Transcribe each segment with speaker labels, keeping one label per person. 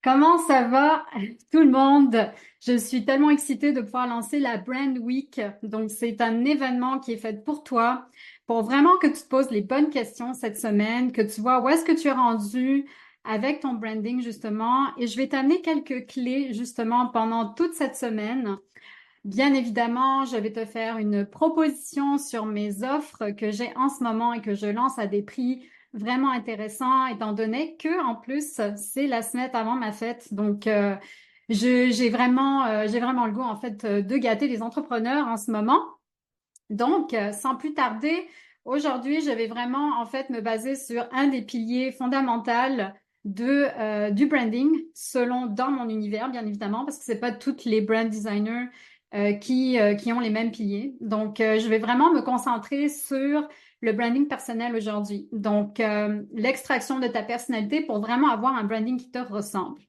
Speaker 1: Comment ça va tout le monde? Je suis tellement excitée de pouvoir lancer la Brand Week. Donc, c'est un événement qui est fait pour toi, pour vraiment que tu te poses les bonnes questions cette semaine, que tu vois où est-ce que tu es rendu avec ton branding justement. Et je vais t'amener quelques clés justement pendant toute cette semaine. Bien évidemment, je vais te faire une proposition sur mes offres que j'ai en ce moment et que je lance à des prix vraiment intéressants, étant donné que en plus c'est la semaine avant ma fête. Donc, j'ai vraiment le goût en fait de gâter les entrepreneurs en ce moment. Donc, sans plus tarder, aujourd'hui, je vais vraiment en fait me baser sur un des piliers fondamentaux du branding, selon dans mon univers, bien évidemment, parce que c'est pas toutes les brand designers qui ont les mêmes piliers. Donc, je vais vraiment me concentrer sur le branding personnel aujourd'hui. Donc, l'extraction de ta personnalité pour vraiment avoir un branding qui te ressemble.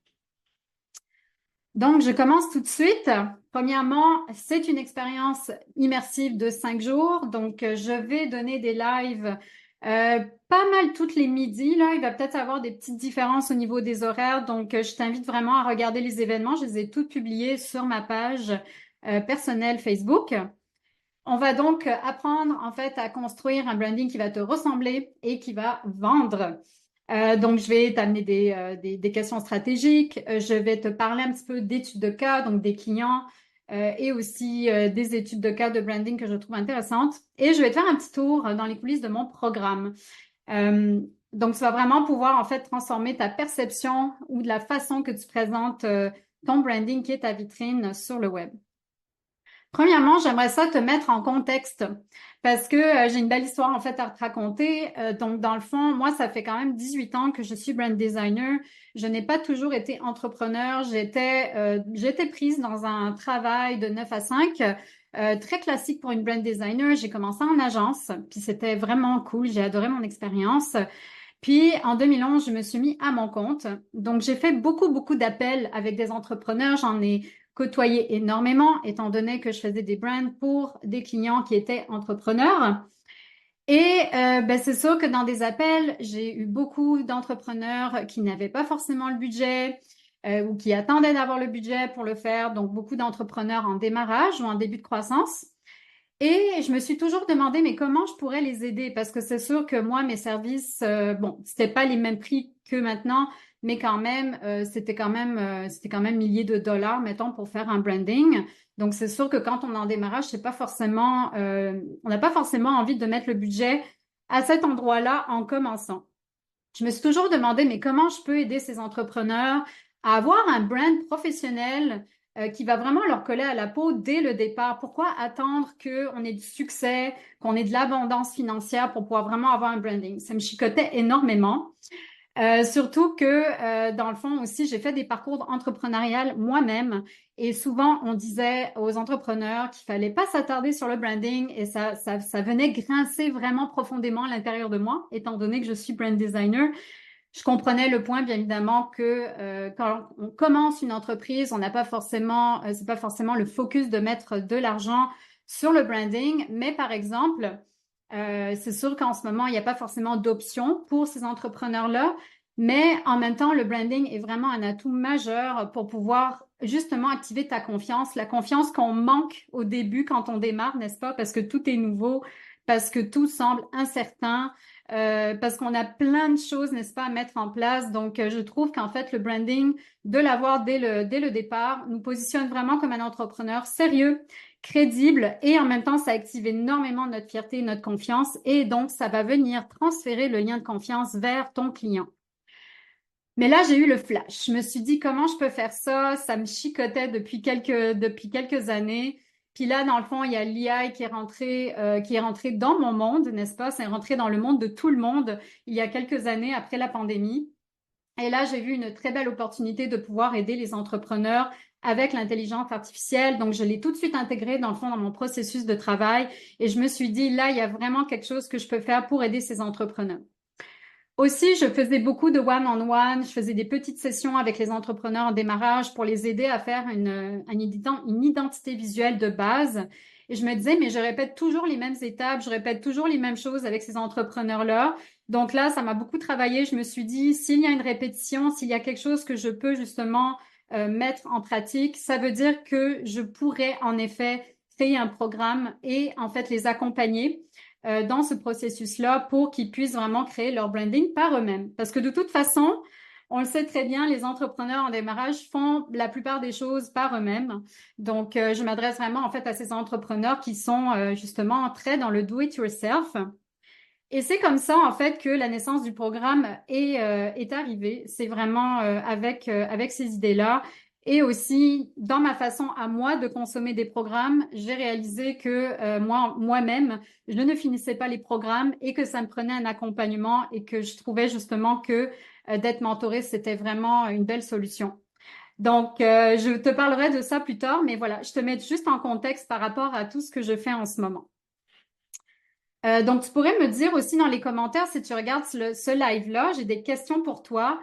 Speaker 1: Donc, je commence tout de suite. Premièrement, c'est une expérience immersive de 5 jours. Donc, je vais donner des lives pas mal toutes les midis. Là, il va peut-être avoir des petites différences au niveau des horaires. Donc, je t'invite vraiment à regarder les événements. Je les ai tous publiés sur ma page personnelle Facebook. On va donc apprendre en fait à construire un branding qui va te ressembler et qui va vendre. Donc, je vais t'amener des questions stratégiques. Je vais te parler un petit peu d'études de cas, donc des clients et aussi des études de cas de branding que je trouve intéressantes. Et je vais te faire un petit tour dans les coulisses de mon programme. Euh, donc, ça va vraiment pouvoir en fait transformer ta perception ou de la façon que tu présentes ton branding qui est ta vitrine sur le web. Premièrement, j'aimerais ça te mettre en contexte parce que j'ai une belle histoire en fait à te raconter. Donc, dans le fond, moi, ça fait quand même 18 ans que je suis brand designer. Je n'ai pas toujours été entrepreneur. J'étais prise dans un travail de 9 à 5, très classique pour une brand designer. J'ai commencé en agence, puis c'était vraiment cool. J'ai adoré mon expérience. Puis en 2011, je me suis mis à mon compte. Donc, j'ai fait beaucoup d'appels avec des entrepreneurs. J'en ai côtoyé énormément, étant donné que je faisais des brands pour des clients qui étaient entrepreneurs. Et ben, c'est sûr que dans des appels, j'ai eu beaucoup d'entrepreneurs qui n'avaient pas forcément le budget ou qui attendaient d'avoir le budget pour le faire. Donc, beaucoup d'entrepreneurs en démarrage ou en début de croissance. Et je me suis toujours demandé, mais comment je pourrais les aider? Parce que c'est sûr que moi, mes services, bon, c'était pas les mêmes prix que maintenant, mais quand même, c'était quand même milliers de dollars, mettons, pour faire un branding. Donc, c'est sûr que quand on est en démarrage, c'est pas forcément, on n'a pas forcément envie de mettre le budget à cet endroit-là en commençant. Je me suis toujours demandé, mais comment je peux aider ces entrepreneurs à avoir un brand professionnel qui va vraiment leur coller à la peau dès le départ? Pourquoi attendre qu'on ait du succès, qu'on ait de l'abondance financière pour pouvoir vraiment avoir un branding? Ça me chicotait énormément. Surtout que, dans le fond aussi, j'ai fait des parcours entrepreneurial moi-même et souvent, on disait aux entrepreneurs qu'il fallait pas s'attarder sur le branding et ça venait grincer vraiment profondément à l'intérieur de moi, étant donné que je suis brand designer. Je comprenais le point, bien évidemment, que quand on commence une entreprise, on n'a pas forcément, c'est pas forcément le focus de mettre de l'argent sur le branding, mais par exemple, c'est sûr qu'en ce moment, il n'y a pas forcément d'options pour ces entrepreneurs-là, mais en même temps, le branding est vraiment un atout majeur pour pouvoir justement activer ta confiance, la confiance qu'on manque au début quand on démarre, n'est-ce pas? Parce que tout est nouveau, parce que tout semble incertain, parce qu'on a plein de choses, n'est-ce pas, à mettre en place. Donc, je trouve qu'en fait, le branding, de l'avoir dès le départ, nous positionne vraiment comme un entrepreneur sérieux, crédible et en même temps, ça active énormément notre fierté, notre confiance et donc, ça va venir transférer le lien de confiance vers ton client. Mais là, j'ai eu le flash. Je me suis dit, comment je peux faire ça? Ça me chicotait depuis quelques années. Puis là, dans le fond, il y a l'IA qui est rentré dans mon monde, n'est-ce pas? C'est rentré dans le monde de tout le monde il y a quelques années après la pandémie. Et là, j'ai vu une très belle opportunité de pouvoir aider les entrepreneurs avec l'intelligence artificielle. Donc, je l'ai tout de suite intégré dans le fond dans mon processus de travail. Et je me suis dit, là, il y a vraiment quelque chose que je peux faire pour aider ces entrepreneurs. Aussi, je faisais beaucoup de one-on-one. Je faisais des petites sessions avec les entrepreneurs en démarrage pour les aider à faire une identité visuelle de base. Et je me disais, mais je répète toujours les mêmes étapes, je répète toujours les mêmes choses avec ces entrepreneurs-là. Donc là, ça m'a beaucoup travaillé. Je me suis dit, s'il y a une répétition, s'il y a quelque chose que je peux justement mettre en pratique, ça veut dire que je pourrais en effet créer un programme et en fait les accompagner dans ce processus-là pour qu'ils puissent vraiment créer leur branding par eux-mêmes. Parce que de toute façon, on le sait très bien, les entrepreneurs en démarrage font la plupart des choses par euxmêmes. Donc, je m'adresse vraiment en fait à ces entrepreneurs qui sont justement très dans le do-it-yourself. Et c'est comme ça, en fait, que la naissance du programme est arrivée. C'est vraiment avec ces idées-là. Et aussi, dans ma façon à moi de consommer des programmes, j'ai réalisé que moi-même, je ne finissais pas les programmes et que ça me prenait un accompagnement et que je trouvais justement que d'être mentorée, c'était vraiment une belle solution. Donc, je te parlerai de ça plus tard, mais voilà, je te mets juste en contexte par rapport à tout ce que je fais en ce moment. Donc, tu pourrais me dire aussi dans les commentaires, si tu regardes ce live-là, j'ai des questions pour toi.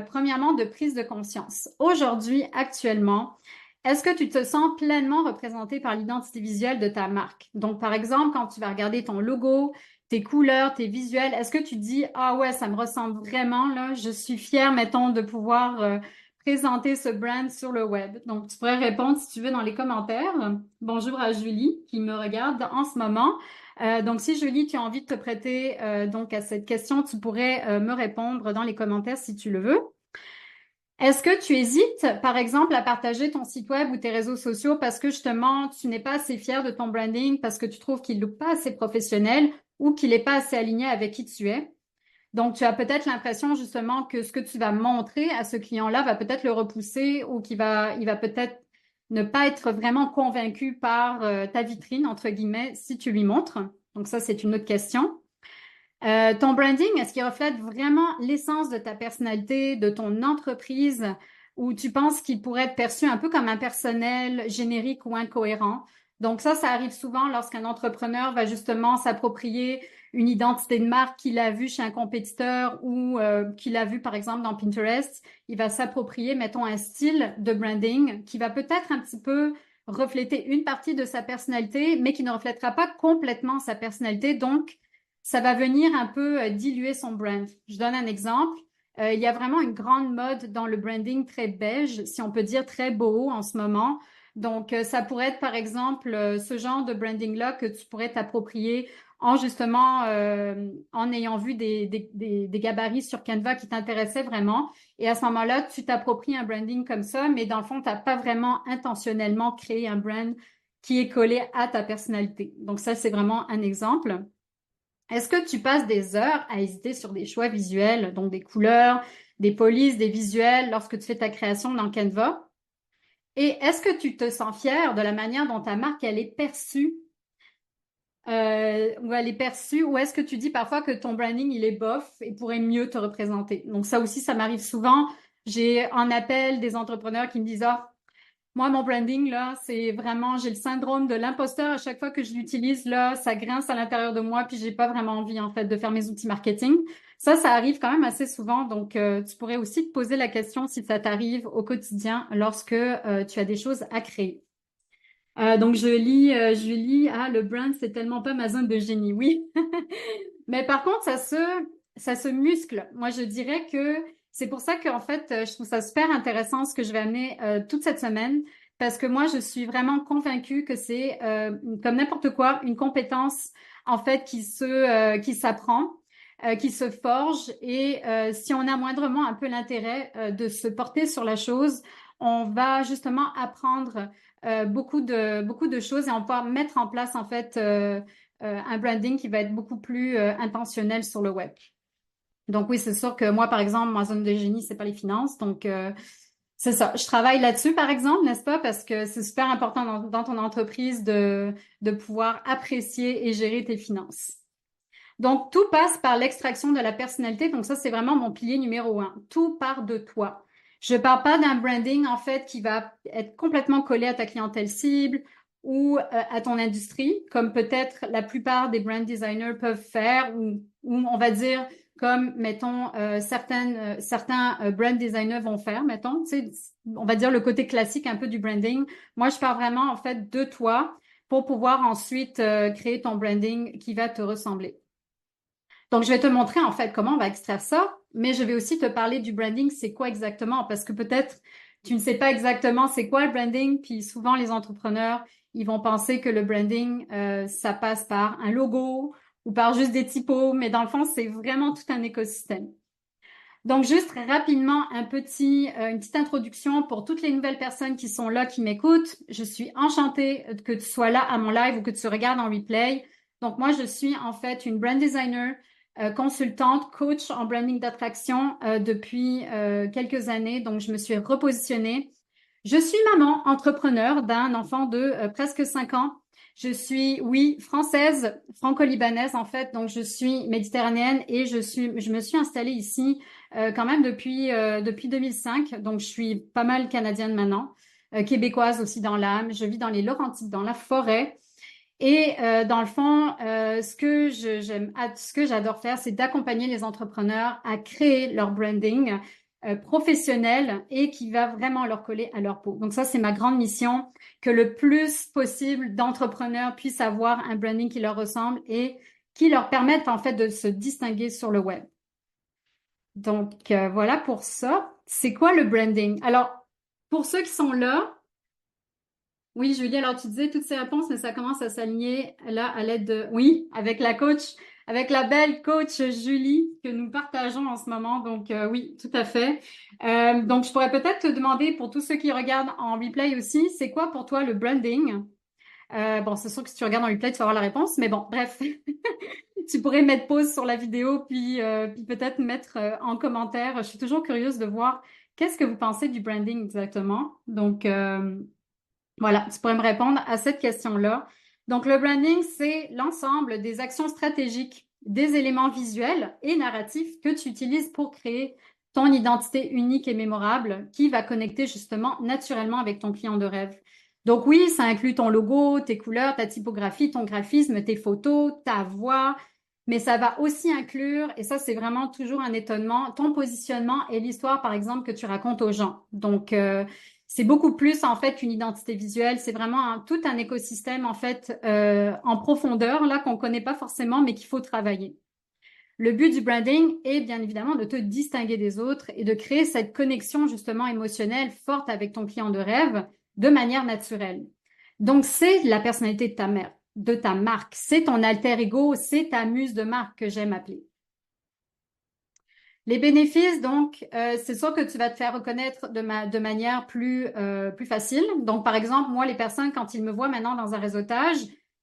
Speaker 1: Premièrement, de prise de conscience. Aujourd'hui, actuellement, est-ce que tu te sens pleinement représenté par l'identité visuelle de ta marque? Donc, par exemple, quand tu vas regarder ton logo, tes couleurs, tes visuels, est-ce que tu dis, ah ouais, ça me ressemble vraiment, là, je suis fière, mettons, de pouvoir présenter ce brand sur le web. Donc, tu pourrais répondre si tu veux dans les commentaires. Bonjour à Julie qui me regarde en ce moment. Donc, si Julie, tu as envie de te prêter donc à cette question, tu pourrais me répondre dans les commentaires si tu le veux. Est-ce que tu hésites, par exemple, à partager ton site web ou tes réseaux sociaux parce que justement, tu n'es pas assez fier de ton branding, parce que tu trouves qu'il n'est pas assez professionnel ou qu'il n'est pas assez aligné avec qui tu es? Donc, tu as peut-être l'impression justement que ce que tu vas montrer à ce client-là va peut-être le repousser ou il va peut-être ne pas être vraiment convaincu par ta vitrine, entre guillemets, si tu lui montres. Donc, ça, c'est une autre question. Ton branding, est-ce qu'il reflète vraiment l'essence de ta personnalité, de ton entreprise, ou tu penses qu'il pourrait être perçu un peu comme impersonnel, générique ou incohérent? Donc ça arrive souvent lorsqu'un entrepreneur va justement s'approprier une identité de marque qu'il a vue chez un compétiteur ou qu'il a vu par exemple dans Pinterest. Il va s'approprier, mettons, un style de branding qui va peut-être un petit peu refléter une partie de sa personnalité, mais qui ne reflètera pas complètement sa personnalité. Donc, ça va venir un peu diluer son brand. Je donne un exemple. Il y a vraiment une grande mode dans le branding très beige, si on peut dire très boho en ce moment. Donc, ça pourrait être par exemple ce genre de branding-là que tu pourrais t'approprier en justement en ayant vu des gabarits sur Canva qui t'intéressaient vraiment. Et à ce moment-là, tu t'appropries un branding comme ça, mais dans le fond, tu n'as pas vraiment intentionnellement créé un brand qui est collé à ta personnalité. Donc, ça, c'est vraiment un exemple. Est-ce que tu passes des heures à hésiter sur des choix visuels, donc des couleurs, des polices, des visuels lorsque tu fais ta création dans Canva? Et est-ce que tu te sens fier de la manière dont ta marque elle est perçue, ou elle est perçue, ou est-ce que tu dis parfois que ton branding il est bof et pourrait mieux te représenter? Donc ça aussi, ça m'arrive souvent. J'ai en appel des entrepreneurs qui me disent, ah, moi, mon branding, là, c'est vraiment, j'ai le syndrome de l'imposteur. À chaque fois que je l'utilise, là, ça grince à l'intérieur de moi, puis j'ai pas vraiment envie, en fait, de faire mes outils marketing. Ça arrive quand même assez souvent. Donc, tu pourrais aussi te poser la question si ça t'arrive au quotidien lorsque tu as des choses à créer. Donc, Julie, ah, le brand, c'est tellement pas ma zone de génie. Oui. Mais par contre, ça se muscle. Moi, je dirais que c'est pour ça qu'en fait, je trouve ça super intéressant ce que je vais amener toute cette semaine, parce que moi, je suis vraiment convaincue que c'est comme n'importe quoi, une compétence en fait qui s'apprend, qui se forge, et si on a moindrement un peu l'intérêt de se porter sur la chose, on va justement apprendre beaucoup de choses et on va mettre en place en fait un branding qui va être beaucoup plus intentionnel sur le web. Donc oui, c'est sûr que moi, par exemple, ma zone de génie, c'est pas les finances. Donc c'est ça. Je travaille là-dessus, par exemple, n'est-ce pas? Parce que c'est super important dans ton entreprise de pouvoir apprécier et gérer tes finances. Donc, tout passe par l'extraction de la personnalité. Donc, ça, c'est vraiment mon pilier numéro un. Tout part de toi. Je parle pas d'un branding, en fait, qui va être complètement collé à ta clientèle cible ou à ton industrie, comme peut-être la plupart des brand designers peuvent faire, ou on va dire comme, mettons, certains brand designers vont faire, mettons, tu sais, on va dire le côté classique un peu du branding. Moi, je parle vraiment, en fait, de toi pour pouvoir ensuite créer ton branding qui va te ressembler. Donc, je vais te montrer en fait comment on va extraire ça, mais je vais aussi te parler du branding, c'est quoi exactement, parce que peut-être tu ne sais pas exactement c'est quoi le branding, puis souvent les entrepreneurs, ils vont penser que le branding, ça passe par un logo ou par juste des typos, mais dans le fond, c'est vraiment tout un écosystème. Donc, juste rapidement, une petite introduction pour toutes les nouvelles personnes qui sont là, qui m'écoutent. Je suis enchantée que tu sois là à mon live ou que tu regardes en replay. Donc, moi, je suis en fait une brand designer, consultante, coach en branding d'attraction depuis quelques années. Donc, je me suis repositionnée. Je suis maman, entrepreneur d'un enfant de presque 5 ans. Je suis, oui, française, franco-libanaise en fait. Donc, je suis méditerranéenne et je me suis installée ici quand même depuis 2005. Donc, je suis pas mal canadienne maintenant, québécoise aussi dans l'âme. Je vis dans les Laurentides, dans la forêt. Et dans le fond, ce que j'adore faire, c'est d'accompagner les entrepreneurs à créer leur branding professionnel et qui va vraiment leur coller à leur peau. Donc ça, c'est ma grande mission, que le plus possible d'entrepreneurs puissent avoir un branding qui leur ressemble et qui leur permette en fait de se distinguer sur le web. Donc, voilà pour ça. C'est quoi le branding? Alors, pour ceux qui sont là, oui, Julie, alors tu disais toutes ces réponses, mais ça commence à s'aligner là à l'aide de, oui, avec la coach, avec la belle coach Julie que nous partageons en ce moment. Donc, oui, tout à fait. Donc, je pourrais peut-être te demander pour tous ceux qui regardent en replay aussi, c'est quoi pour toi le branding? Bon, c'est sûr que si tu regardes en replay, tu vas avoir la réponse, mais bon, bref. Tu pourrais mettre pause sur la vidéo, puis peut-être mettre en commentaire. Je suis toujours curieuse de voir qu'est-ce que vous pensez du branding exactement. Donc, voilà, tu pourrais me répondre à cette question-là. Donc, le branding, c'est l'ensemble des actions stratégiques, des éléments visuels et narratifs que tu utilises pour créer ton identité unique et mémorable qui va connecter justement naturellement avec ton client de rêve. Donc oui, ça inclut ton logo, tes couleurs, ta typographie, ton graphisme, tes photos, ta voix, mais ça va aussi inclure, et ça c'est vraiment toujours un étonnement, ton positionnement et l'histoire par exemple que tu racontes aux gens. Donc c'est beaucoup plus en fait qu'une identité visuelle, c'est vraiment tout un écosystème en fait en profondeur là qu'on connaît pas forcément mais qu'il faut travailler. Le but du branding est bien évidemment de te distinguer des autres et de créer cette connexion justement émotionnelle forte avec ton client de rêve de manière naturelle. Donc, c'est la personnalité de ta mère, de ta marque, c'est ton alter ego, c'est ta muse de marque que j'aime appeler. Les bénéfices, donc, c'est sûr que tu vas te faire reconnaître de manière plus facile. Donc, par exemple, moi, les personnes, quand ils me voient maintenant dans un réseautage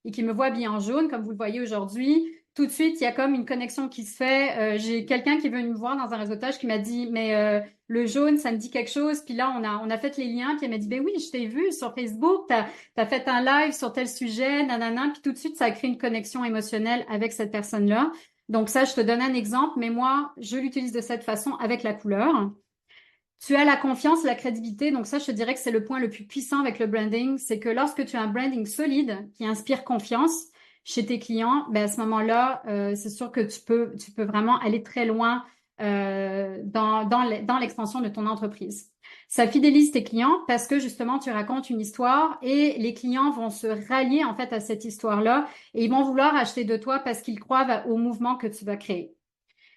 Speaker 1: et qu'ils me voient bien en jaune, comme vous le voyez aujourd'hui, tout de suite, il y a comme une connexion qui se fait. J'ai quelqu'un qui est venu me voir dans un réseautage qui m'a dit, mais le jaune, ça me dit quelque chose. Puis là, on a fait les liens, puis elle m'a dit, ben oui, je t'ai vu sur Facebook, t'as fait un live sur tel sujet, nanana. Puis tout de suite, ça a créé une connexion émotionnelle avec cette personne-là. Donc ça, je te donne un exemple, mais moi, je l'utilise de cette façon avec la couleur. Tu as la confiance, la crédibilité. Donc ça, je te dirais que c'est le point le plus puissant avec le branding. C'est que lorsque tu as un branding solide qui inspire confiance chez tes clients, ben à ce moment-là, c'est sûr que tu peux vraiment aller très loin dans l'expansion de ton entreprise. Ça fidélise tes clients parce que justement, tu racontes une histoire et les clients vont se rallier en fait à cette histoire-là et ils vont vouloir acheter de toi parce qu'ils croient au mouvement que tu vas créer.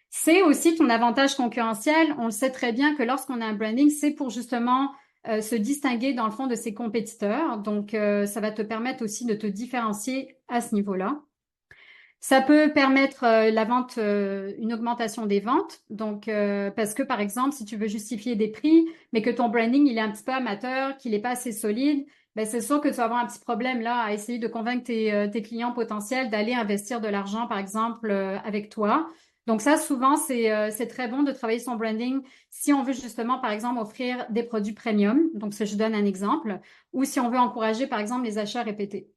Speaker 1: C'est aussi ton avantage concurrentiel. On le sait très bien que lorsqu'on a un branding, c'est pour justement se distinguer dans le fond de ses compétiteurs. Donc, ça va te permettre aussi de te différencier à ce niveau-là. Ça peut permettre la vente, une augmentation des ventes. Donc, parce que par exemple, si tu veux justifier des prix, mais que ton branding il est un petit peu amateur, qu'il n'est pas assez solide, ben c'est sûr que tu vas avoir un petit problème là à essayer de convaincre tes clients potentiels d'aller investir de l'argent, par exemple, avec toi. Donc ça, souvent, c'est très bon de travailler son branding si on veut justement, par exemple, offrir des produits premium. Donc, ça, je donne un exemple. Ou si on veut encourager, par exemple, les achats répétés.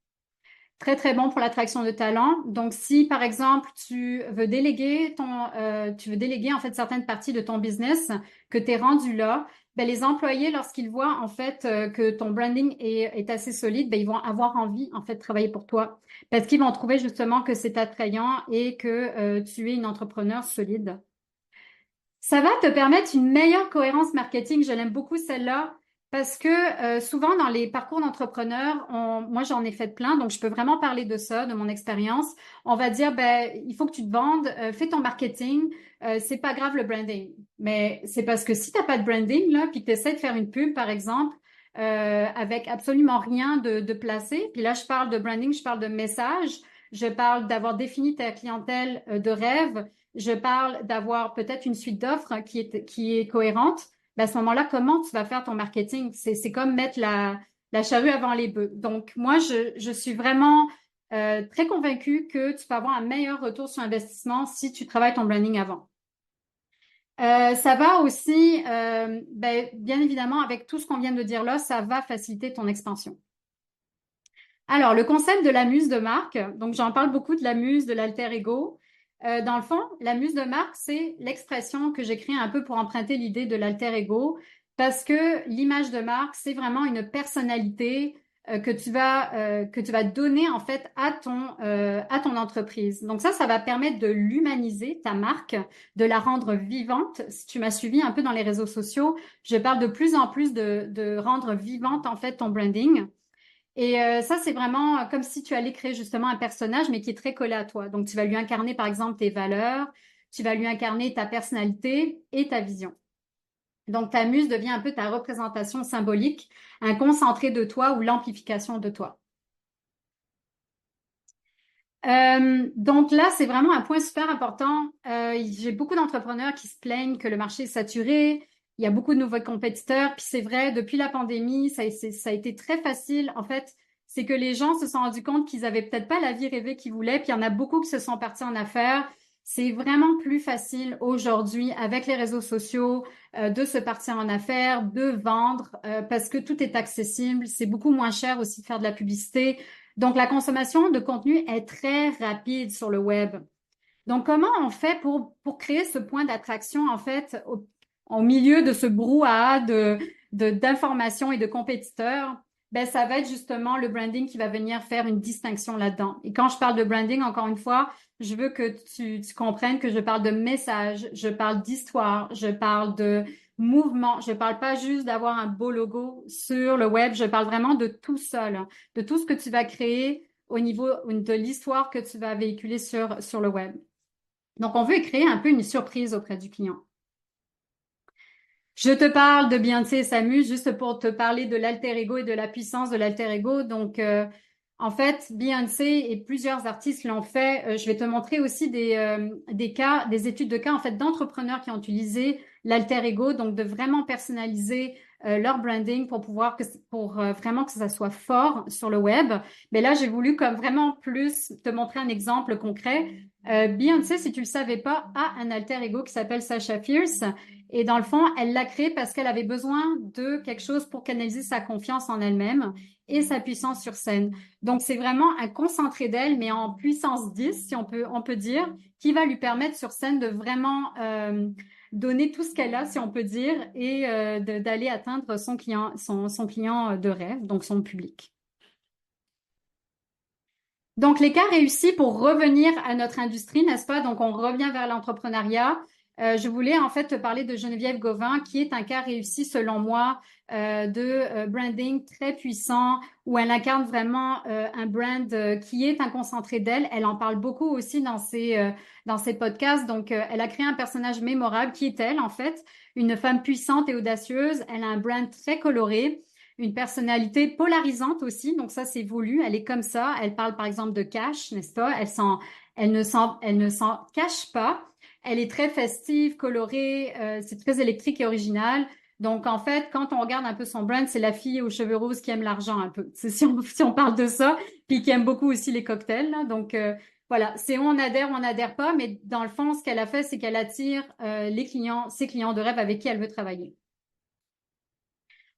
Speaker 1: Très, très bon pour l'attraction de talents. Donc, si, par exemple, tu veux déléguer, en fait, certaines parties de ton business que tu es rendu là, ben, les employés, lorsqu'ils voient, en fait, que ton branding est assez solide, ben, ils vont avoir envie, en fait, de travailler pour toi. Parce qu'ils vont trouver justement que c'est attrayant et que, tu es une entrepreneur solide. Ça va te permettre une meilleure cohérence marketing. Je l'aime beaucoup celle-là. Parce que souvent dans les parcours d'entrepreneurs, moi j'en ai fait plein, donc je peux vraiment parler de ça, de mon expérience. On va dire, ben, il faut que tu te vendes, fais ton marketing, c'est pas grave le branding. Mais c'est parce que si t'as pas de branding, là, puis que tu essaies de faire une pub, par exemple, avec absolument rien de placé, puis là je parle de branding, je parle de message, je parle d'avoir défini ta clientèle de rêve, je parle d'avoir peut-être une suite d'offres qui est cohérente. Ben, à ce moment-là, comment tu vas faire ton marketing? C'est comme mettre la charrue avant les bœufs. Donc, moi, je suis vraiment très convaincue que tu peux avoir un meilleur retour sur investissement si tu travailles ton branding avant. Ça va aussi, ben, bien évidemment, avec tout ce qu'on vient de dire là, ça va faciliter ton expansion. Alors, le concept de la muse de marque, donc j'en parle beaucoup de la muse, de l'alter ego. Dans le fond, la muse de marque, c'est l'expression que j'ai créée un peu pour emprunter l'idée de l'alter ego, parce que l'image de marque, c'est vraiment une personnalité que tu vas donner en fait à ton entreprise. Donc ça va permettre de l'humaniser, ta marque, de la rendre vivante. Si tu m'as suivi un peu dans les réseaux sociaux, je parle de plus en plus de rendre vivante en fait ton branding. Et ça, c'est vraiment comme si tu allais créer justement un personnage, mais qui est très collé à toi. Donc, tu vas lui incarner, par exemple, tes valeurs, tu vas lui incarner ta personnalité et ta vision. Donc, ta muse devient un peu ta représentation symbolique, un concentré de toi ou l'amplification de toi. Donc là, c'est vraiment un point super important. J'ai beaucoup d'entrepreneurs qui se plaignent que le marché est saturé. Il y a beaucoup de nouveaux compétiteurs. Puis c'est vrai, depuis la pandémie, ça a été très facile. En fait, c'est que les gens se sont rendus compte qu'ils avaient peut-être pas la vie rêvée qu'ils voulaient. Puis il y en a beaucoup qui se sont partis en affaires. C'est vraiment plus facile aujourd'hui avec les réseaux sociaux de se partir en affaires, de vendre parce que tout est accessible. C'est beaucoup moins cher aussi de faire de la publicité. Donc, la consommation de contenu est très rapide sur le web. Donc, comment on fait pour créer ce point d'attraction, en fait, au milieu de ce brouhaha d'informations et de compétiteurs? Ben, ça va être justement le branding qui va venir faire une distinction là-dedans. Et quand je parle de branding, encore une fois, je veux que tu comprennes que je parle de message, je parle d'histoire, je parle de mouvement. Je parle pas juste d'avoir un beau logo sur le web, je parle vraiment de tout ça, là, de tout ce que tu vas créer au niveau de l'histoire que tu vas véhiculer sur le web. Donc, on veut créer un peu une surprise auprès du client. Je te parle de Beyoncé et Samu juste pour te parler de l'alter ego et de la puissance de l'alter ego. Donc, en fait, Beyoncé et plusieurs artistes l'ont fait. Je vais te montrer aussi des cas, des études de cas en fait d'entrepreneurs qui ont utilisé l'alter ego, donc de vraiment personnaliser leur branding pour pour vraiment que ça soit fort sur le web. Mais là, j'ai voulu comme vraiment plus te montrer un exemple concret. Beyoncé, si tu le savais pas, a un alter ego qui s'appelle Sasha Fierce. Et dans le fond, elle l'a créé parce qu'elle avait besoin de quelque chose pour canaliser sa confiance en elle-même et sa puissance sur scène. Donc, c'est vraiment un concentré d'elle, mais en puissance 10, si on peut dire, qui va lui permettre sur scène de vraiment donner tout ce qu'elle a, si on peut dire, et d'aller atteindre son client de rêve, donc son public. Donc, les cas réussis pour revenir à notre industrie, n'est-ce pas? Donc, on revient vers l'entrepreneuriat. Je voulais en fait te parler de Geneviève Gauvin, qui est un cas réussi selon moi de branding très puissant, où elle incarne vraiment un brand qui est un concentré d'elle. Elle en parle beaucoup aussi dans ses podcasts. Donc, elle a créé un personnage mémorable qui est elle, en fait, une femme puissante et audacieuse. Elle a un brand très coloré. Une personnalité polarisante aussi, donc ça c'est voulu, elle est comme ça. Elle parle par exemple de cash, n'est-ce pas? Elle ne s'en cache pas. Elle est très festive, colorée, c'est très électrique et original. Donc en fait, quand on regarde un peu son brand, c'est la fille aux cheveux roses qui aime l'argent un peu. C'est si on parle de ça, puis qui aime beaucoup aussi les cocktails. Là. Donc voilà, c'est on adhère ou on n'adhère pas, mais dans le fond, ce qu'elle a fait, c'est qu'elle attire ses clients de rêve avec qui elle veut travailler.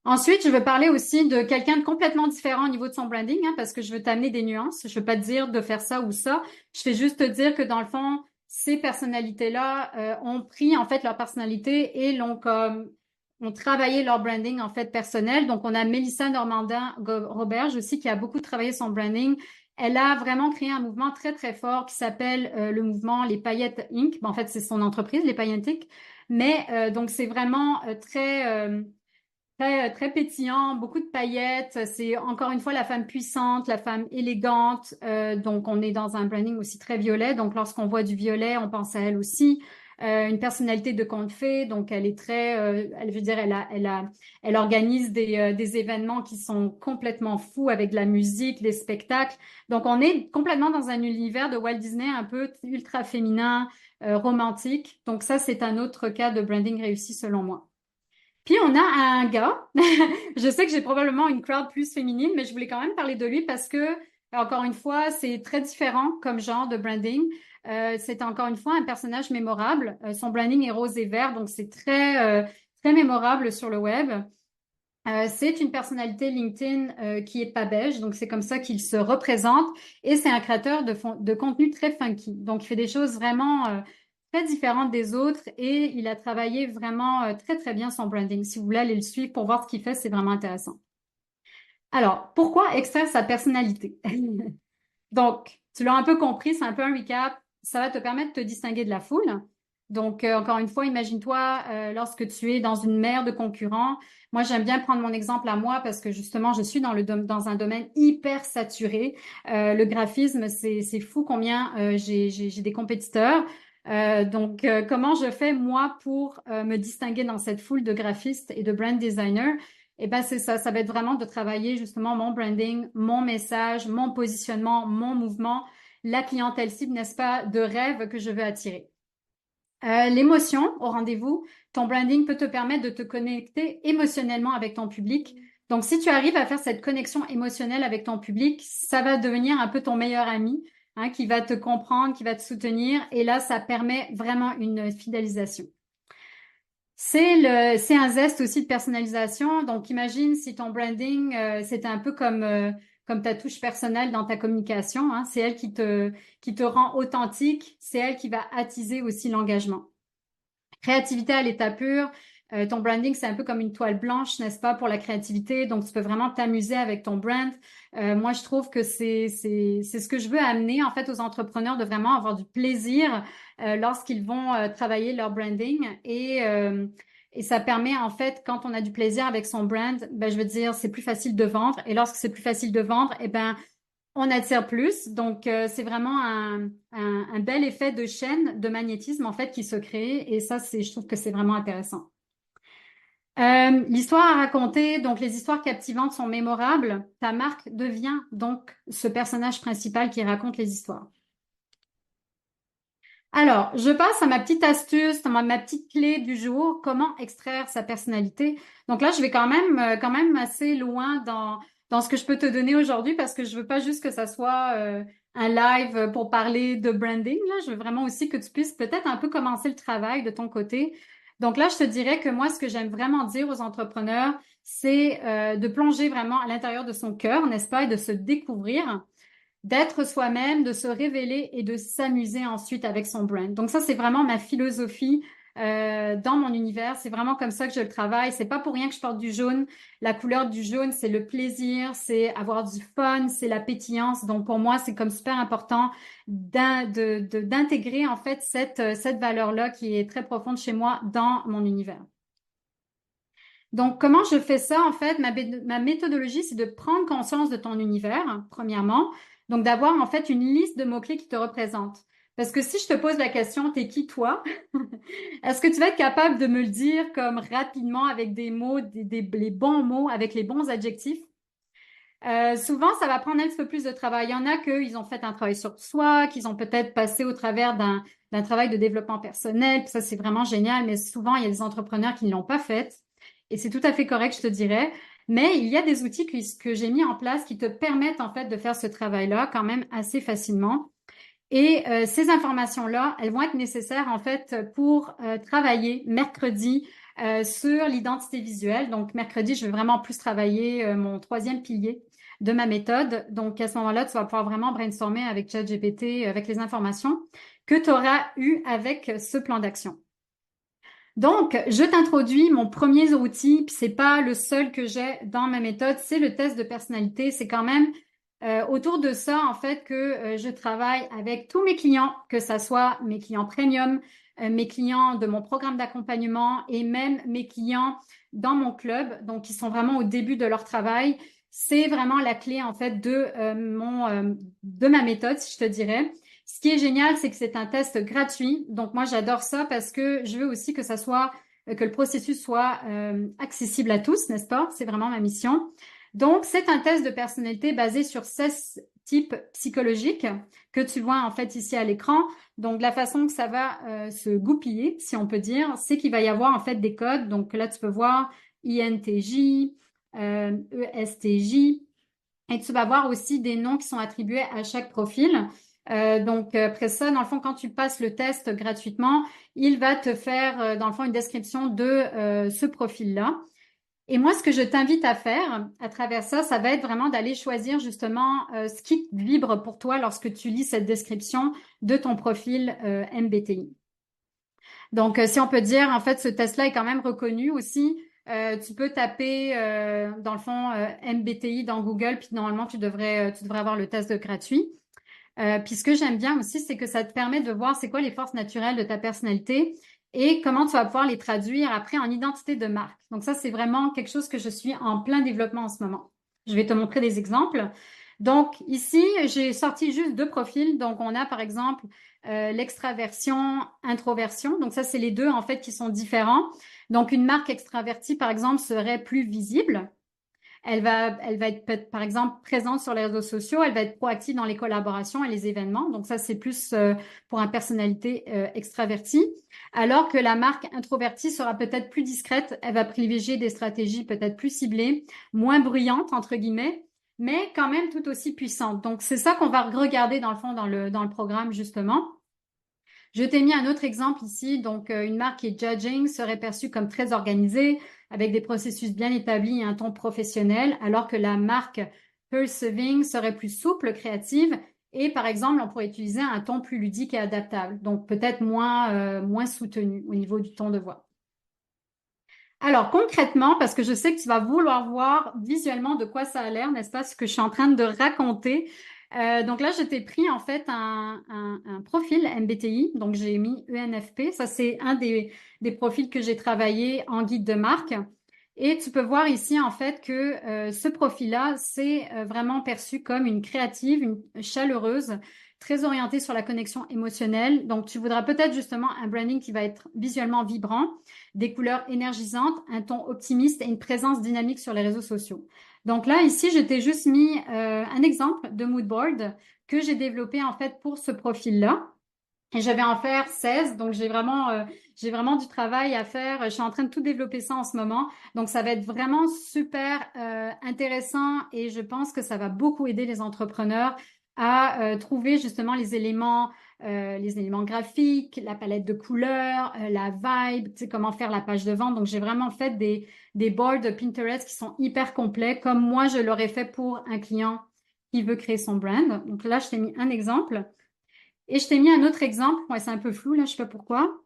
Speaker 1: Ensuite, je veux parler aussi de quelqu'un de complètement différent au niveau de son branding, hein, parce que je veux t'amener des nuances. Je veux pas te dire de faire ça ou ça. Je vais juste te dire que dans le fond, ces personnalités-là ont pris en fait leur personnalité et ont travaillé leur branding en fait personnel. Donc, on a Mélissa Normandin-Roberge aussi qui a beaucoup travaillé son branding. Elle a vraiment créé un mouvement très très fort qui s'appelle le mouvement Les Paillettes Inc. Bon, en fait, c'est son entreprise, Les Paillettes Inc. Mais donc c'est vraiment très très pétillant, beaucoup de paillettes. C'est encore une fois la femme puissante, la femme élégante. Donc, on est dans un branding aussi très violet. Donc, lorsqu'on voit du violet, on pense à elle aussi. Une personnalité de conte fait. Donc, elle est très, elle, je veux dire, elle organise des événements qui sont complètement fous avec de la musique, des spectacles. Donc, on est complètement dans un univers de Walt Disney un peu ultra féminin, romantique. Donc, ça, c'est un autre cas de branding réussi selon moi. Puis on a un gars, je sais que j'ai probablement une crowd plus féminine, mais je voulais quand même parler de lui parce que, encore une fois, c'est très différent comme genre de branding. C'est encore une fois un personnage mémorable. Son branding est rose et vert, donc c'est très mémorable sur le web. C'est une personnalité LinkedIn qui est pas beige, donc c'est comme ça qu'il se représente et c'est un créateur de contenu très funky. Donc il fait des choses vraiment très différentes des autres et il a travaillé vraiment très bien son branding. Si vous voulez aller le suivre pour voir ce qu'il fait, c'est vraiment intéressant. Alors, pourquoi extraire sa personnalité? Donc, tu l'as un peu compris, c'est un peu un recap. Ça va te permettre de te distinguer de la foule. Donc, encore une fois, imagine-toi lorsque tu es dans une mer de concurrents. Moi, j'aime bien prendre mon exemple à moi parce que justement, je suis dans un domaine hyper saturé. Le graphisme, c'est fou combien j'ai des compétiteurs. Donc, comment je fais moi pour me distinguer dans cette foule de graphistes et de brand designers? Eh ben, c'est ça. Ça va être vraiment de travailler justement mon branding, mon message, mon positionnement, mon mouvement, la clientèle cible, n'est-ce pas, de rêve que je veux attirer. L'émotion au rendez-vous, ton branding peut te permettre de te connecter émotionnellement avec ton public. Donc, si tu arrives à faire cette connexion émotionnelle avec ton public, ça va devenir un peu ton meilleur ami, hein, qui va te comprendre, qui va te soutenir. Et là, ça permet vraiment une fidélisation. C'est un zeste aussi de personnalisation. Donc, imagine si ton branding, c'était un peu comme ta touche personnelle dans ta communication, hein. C'est elle qui te rend authentique. C'est elle qui va attiser aussi l'engagement. Créativité à l'état pur. Ton branding, c'est un peu comme une toile blanche, n'est-ce pas, pour la créativité. Donc, tu peux vraiment t'amuser avec ton brand. Moi, je trouve que c'est ce que je veux amener, en fait, aux entrepreneurs de vraiment avoir du plaisir lorsqu'ils vont travailler leur branding. Et ça permet, en fait, quand on a du plaisir avec son brand, ben, je veux dire, c'est plus facile de vendre. Et lorsque c'est plus facile de vendre, eh ben, on attire plus. Donc, c'est vraiment un bel effet de chaîne de magnétisme, en fait, qui se crée. Et ça, je trouve que c'est vraiment intéressant. L'histoire à raconter, donc les histoires captivantes sont mémorables. Ta marque devient donc ce personnage principal qui raconte les histoires. Alors, je passe à ma petite astuce, ma petite clé du jour, comment extraire sa personnalité. Donc là, je vais quand même assez loin dans ce que je peux te donner aujourd'hui parce que je veux pas juste que ça soit un live pour parler de branding. Là, je veux vraiment aussi que tu puisses peut-être un peu commencer le travail de ton côté. Donc là, je te dirais que moi, ce que j'aime vraiment dire aux entrepreneurs, c'est de plonger vraiment à l'intérieur de son cœur, n'est-ce pas, et de se découvrir, d'être soi-même, de se révéler et de s'amuser ensuite avec son brand. Donc ça, c'est vraiment ma philosophie dans mon univers. C'est vraiment comme ça que je le travaille. C'est pas pour rien que je porte du jaune. La couleur du jaune, c'est le plaisir, c'est avoir du fun, c'est la pétillance. Donc pour moi, c'est comme super important d'intégrer en fait cette valeur-là qui est très profonde chez moi dans mon univers. Donc, comment je fais ça? En fait, ma méthodologie, c'est de prendre conscience de ton univers, premièrement. Donc, d'avoir en fait une liste de mots-clés qui te représentent. Parce que si je te pose la question, t'es qui toi? Est-ce que tu vas être capable de me le dire comme rapidement avec des mots, les bons mots, avec les bons adjectifs? Souvent, ça va prendre un petit peu plus de travail. Il y en a qu'ils ont fait un travail sur soi, qu'ils ont peut-être passé au travers d'un travail de développement personnel. Puis ça, c'est vraiment génial. Mais souvent, il y a des entrepreneurs qui ne l'ont pas fait. Et c'est tout à fait correct, je te dirais. Mais il y a des outils que j'ai mis en place qui te permettent en fait de faire ce travail-là quand même assez facilement. Et ces informations-là, elles vont être nécessaires en fait pour travailler mercredi sur l'identité visuelle. Donc mercredi, je vais vraiment plus travailler mon troisième pilier de ma méthode. Donc à ce moment-là, tu vas pouvoir vraiment brainstormer avec ChatGPT, avec les informations que tu auras eues avec ce plan d'action. Donc, je t'introduis mon premier outil, puis c'est pas le seul que j'ai dans ma méthode, c'est le test de personnalité. C'est quand même autour de ça, en fait, que je travaille avec tous mes clients, que ça soit mes clients premium, mes clients de mon programme d'accompagnement et même mes clients dans mon club, donc qui sont vraiment au début de leur travail. C'est vraiment la clé en fait de ma méthode, si je te dirais. Ce qui est génial, c'est que c'est un test gratuit. Donc moi, j'adore ça parce que je veux aussi que ça soit que le processus soit accessible à tous, n'est-ce pas? C'est vraiment ma mission. Donc, c'est un test de personnalité basé sur 16 types psychologiques que tu vois en fait ici à l'écran. Donc, la façon que ça va se goupiller, si on peut dire, c'est qu'il va y avoir en fait des codes. Donc là, tu peux voir INTJ, ESTJ, et tu vas voir aussi des noms qui sont attribués à chaque profil. Donc, après ça, dans le fond, quand tu passes le test gratuitement, il va te faire, dans le fond, une description de ce profil-là. Et moi, ce que je t'invite à faire à travers ça, ça va être vraiment d'aller choisir justement ce qui vibre pour toi lorsque tu lis cette description de ton profil MBTI. Donc, si on peut dire, en fait, ce test-là est quand même reconnu aussi. Tu peux taper, dans le fond, MBTI dans Google, puis normalement, tu devrais avoir le test gratuit. Puis ce que j'aime bien aussi, c'est que ça te permet de voir c'est quoi les forces naturelles de ta personnalité et comment tu vas pouvoir les traduire après en identité de marque. Donc ça, c'est vraiment quelque chose que je suis en plein développement en ce moment. Je vais te montrer des exemples. Donc ici, j'ai sorti juste deux profils. Donc on a par exemple l'extraversion, introversion. Donc ça, c'est les deux en fait qui sont différents. Donc une marque extravertie, par exemple, serait plus visible. Elle va être, par exemple, présente sur les réseaux sociaux. Elle va être proactive dans les collaborations et les événements. Donc ça, c'est plus pour une personnalité extravertie. Alors que la marque introvertie sera peut-être plus discrète. Elle va privilégier des stratégies peut-être plus ciblées, moins bruyantes, entre guillemets, mais quand même tout aussi puissantes. Donc c'est ça qu'on va regarder dans le fond dans le programme, justement. Je t'ai mis un autre exemple ici. Donc, une marque qui est judging serait perçue comme très organisée, avec des processus bien établis et un ton professionnel, alors que la marque perceiving serait plus souple, créative, et par exemple, on pourrait utiliser un ton plus ludique et adaptable, donc peut-être moins soutenu au niveau du ton de voix. Alors, concrètement, parce que je sais que tu vas vouloir voir visuellement de quoi ça a l'air, n'est-ce pas, ce que je suis en train de raconter. Donc là, je t'ai pris en fait un profil MBTI, donc j'ai mis ENFP. Ça, c'est un des profils que j'ai travaillé en guide de marque. Et tu peux voir ici en fait que ce profil-là, c'est vraiment perçu comme une créative, une chaleureuse, très orientée sur la connexion émotionnelle. Donc, tu voudras peut-être justement un branding qui va être visuellement vibrant, des couleurs énergisantes, un ton optimiste et une présence dynamique sur les réseaux sociaux. Donc là, ici, je t'ai juste mis un exemple de mood board que j'ai développé en fait pour ce profil-là. Et je vais en faire 16, donc j'ai vraiment du travail à faire. Je suis en train de tout développer ça en ce moment. Donc ça va être vraiment super intéressant et je pense que ça va beaucoup aider les entrepreneurs à trouver justement les éléments graphiques, la palette de couleurs, la vibe, tu sais, comment faire la page de vente. Donc j'ai vraiment fait des boards Pinterest qui sont hyper complets, comme moi je l'aurais fait pour un client qui veut créer son brand. Donc là, je t'ai mis un exemple. Et je t'ai mis un autre exemple, ouais, c'est un peu flou là, je sais pas pourquoi,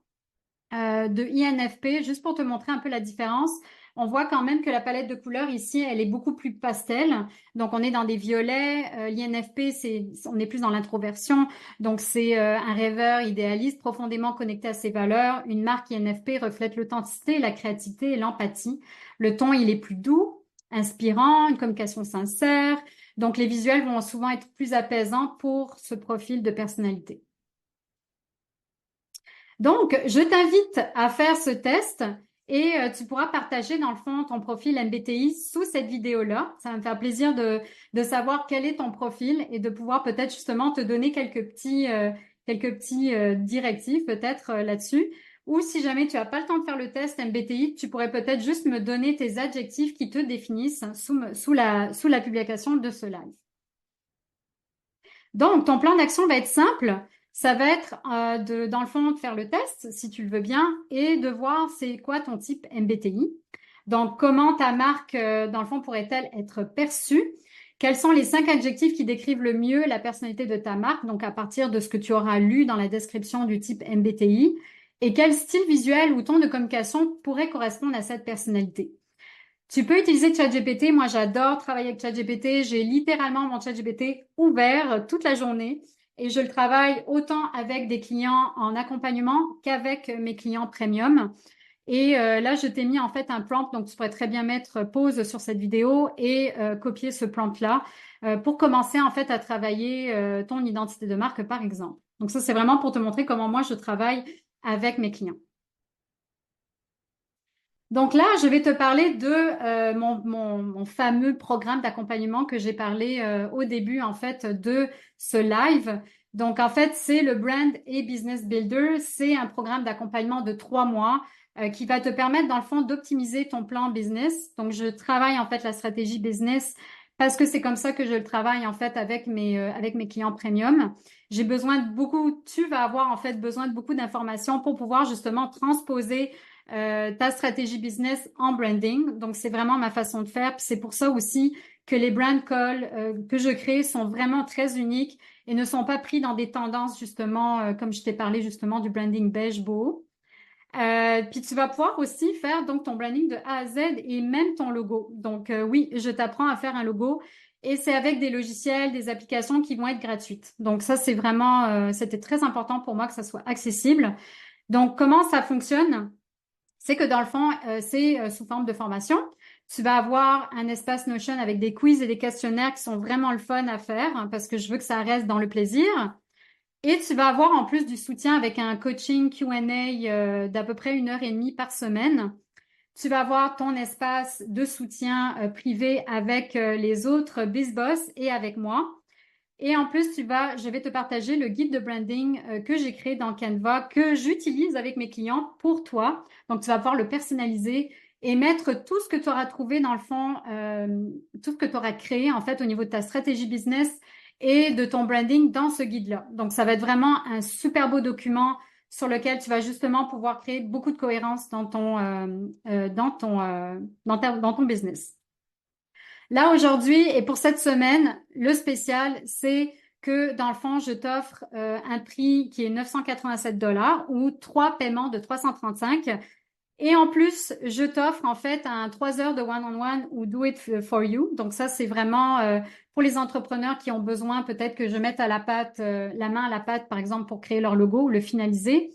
Speaker 1: de INFP, juste pour te montrer un peu la différence. On voit quand même que la palette de couleurs ici, elle est beaucoup plus pastel. Donc, on est dans des violets. L'INFP, on est plus dans l'introversion. Donc, c'est un rêveur idéaliste, profondément connecté à ses valeurs. Une marque INFP reflète l'authenticité, la créativité et l'empathie. Le ton, il est plus doux, inspirant, une communication sincère. Donc, les visuels vont souvent être plus apaisants pour ce profil de personnalité. Donc, je t'invite à faire ce test et tu pourras partager dans le fond ton profil MBTI sous cette vidéo-là. Ça va me faire plaisir de savoir quel est ton profil et de pouvoir peut-être justement te donner quelques petits directives peut-être là-dessus. Ou si jamais tu n'as pas le temps de faire le test MBTI, tu pourrais peut-être juste me donner tes adjectifs qui te définissent sous la publication de ce live. Donc, ton plan d'action va être simple. Ça va être dans le fond, de faire le test, si tu le veux bien, et de voir c'est quoi ton type MBTI. Donc, comment ta marque, dans le fond, pourrait-elle être perçue? Quels sont les 5 adjectifs qui décrivent le mieux la personnalité de ta marque? Donc, à partir de ce que tu auras lu dans la description du type MBTI. Et quel style visuel ou ton de communication pourrait correspondre à cette personnalité? Tu peux utiliser ChatGPT. Moi, j'adore travailler avec ChatGPT. J'ai littéralement mon ChatGPT ouvert toute la journée et je le travaille autant avec des clients en accompagnement qu'avec mes clients premium. Et là, je t'ai mis en fait un prompt, donc tu pourrais très bien mettre pause sur cette vidéo et copier ce prompt-là pour commencer en fait à travailler ton identité de marque, par exemple. Donc ça, c'est vraiment pour te montrer comment moi je travaille avec mes clients. Donc là, je vais te parler de mon fameux programme d'accompagnement que j'ai parlé au début en fait de ce live. Donc en fait, c'est le Brand et Business Builder. C'est un programme d'accompagnement de 3 mois qui va te permettre dans le fond d'optimiser ton plan business. Donc je travaille en fait la stratégie business parce que c'est comme ça que je le travaille en fait avec mes clients premium. J'ai besoin de beaucoup, tu vas avoir en fait besoin de beaucoup d'informations pour pouvoir justement transposer ta stratégie business en branding. Donc, c'est vraiment ma façon de faire. Puis c'est pour ça aussi que les brand calls que je crée sont vraiment très uniques et ne sont pas pris dans des tendances, justement, comme je t'ai parlé justement du branding beige beau. Puis tu vas pouvoir aussi faire donc ton branding de A à Z et même ton logo. Donc oui, je t'apprends à faire un logo et c'est avec des logiciels, des applications qui vont être gratuites. Donc ça, c'est vraiment, c'était très important pour moi que ça soit accessible. Donc comment ça fonctionne? C'est que dans le fond, c'est sous forme de formation. Tu vas avoir un espace Notion avec des quiz et des questionnaires qui sont vraiment le fun à faire hein, parce que je veux que ça reste dans le plaisir. Et tu vas avoir en plus du soutien avec un coaching Q&A d'à peu près 1 heure et demie par semaine. Tu vas avoir ton espace de soutien privé avec les autres BizBoss et avec moi. Et en plus, je vais te partager le guide de branding que j'ai créé dans Canva, que j'utilise avec mes clients pour toi. Donc, tu vas pouvoir le personnaliser et mettre tout ce que tu auras trouvé dans le fond, tout ce que tu auras créé en fait au niveau de ta stratégie business et de ton branding dans ce guide-là. Donc, ça va être vraiment un super beau document sur lequel tu vas justement pouvoir créer beaucoup de cohérence dans ton business. Là, aujourd'hui et pour cette semaine, le spécial, c'est que dans le fond, je t'offre un prix qui est 987 $ ou 3 paiements de 335. Et en plus, je t'offre en fait un 3 heures de one-on-one ou do it for you. Donc ça, c'est vraiment pour les entrepreneurs qui ont besoin peut-être que je mette à la main à la pâte, par exemple, pour créer leur logo ou le finaliser.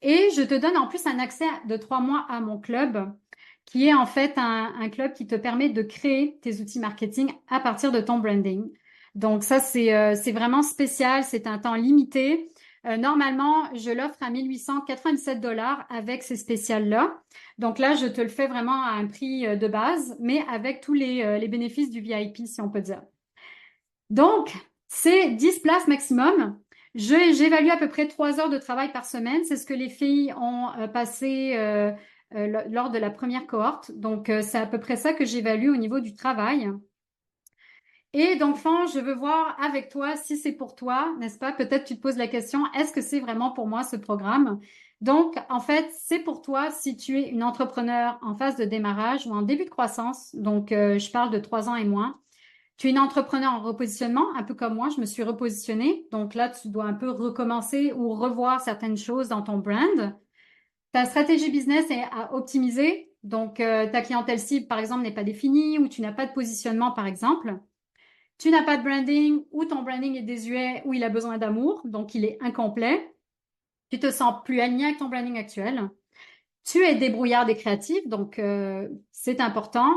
Speaker 1: Et je te donne en plus un accès de 3 mois à mon club, qui est en fait un club qui te permet de créer tes outils marketing à partir de ton branding. Donc ça, c'est vraiment spécial, c'est un temps limité. Normalement, je l'offre à 1897 $ avec ces spéciales-là. Donc là, je te le fais vraiment à un prix de base, mais avec tous les bénéfices du VIP, si on peut dire. Donc, c'est 10 places maximum. J'évalue à peu près 3 heures de travail par semaine. C'est ce que les filles ont passé lors de la première cohorte. Donc, c'est à peu près ça que j'évalue au niveau du travail. Et donc, Fan, je veux voir avec toi si c'est pour toi, n'est-ce pas? Peut-être tu te poses la question, est-ce que c'est vraiment pour moi ce programme? Donc, en fait, c'est pour toi si tu es une entrepreneur en phase de démarrage ou en début de croissance. Donc, je parle de 3 ans et moins. Tu es une entrepreneur en repositionnement, un peu comme moi, je me suis repositionnée. Donc là, tu dois un peu recommencer ou revoir certaines choses dans ton brand. Ta stratégie business est à optimiser. Donc, ta clientèle cible, par exemple, n'est pas définie ou tu n'as pas de positionnement, par exemple. Tu n'as pas de branding ou ton branding est désuet ou il a besoin d'amour, donc il est incomplet. Tu te sens plus aligné avec ton branding actuel. Tu es débrouillard et créatif, donc c'est important.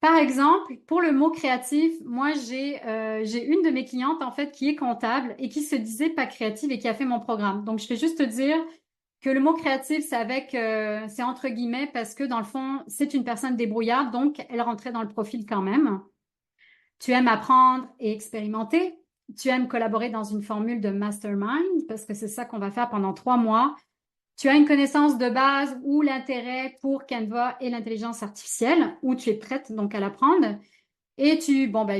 Speaker 1: Par exemple, pour le mot créatif, moi j'ai une de mes clientes en fait qui est comptable et qui se disait pas créative et qui a fait mon programme. Donc je vais juste te dire que le mot créatif c'est entre guillemets parce que dans le fond c'est une personne débrouillarde donc elle rentrait dans le profil quand même. Tu aimes apprendre et expérimenter. Tu aimes collaborer dans une formule de mastermind parce que c'est ça qu'on va faire pendant 3 mois. Tu as une connaissance de base ou l'intérêt pour Canva et l'intelligence artificielle, ou tu es prête donc à l'apprendre. Et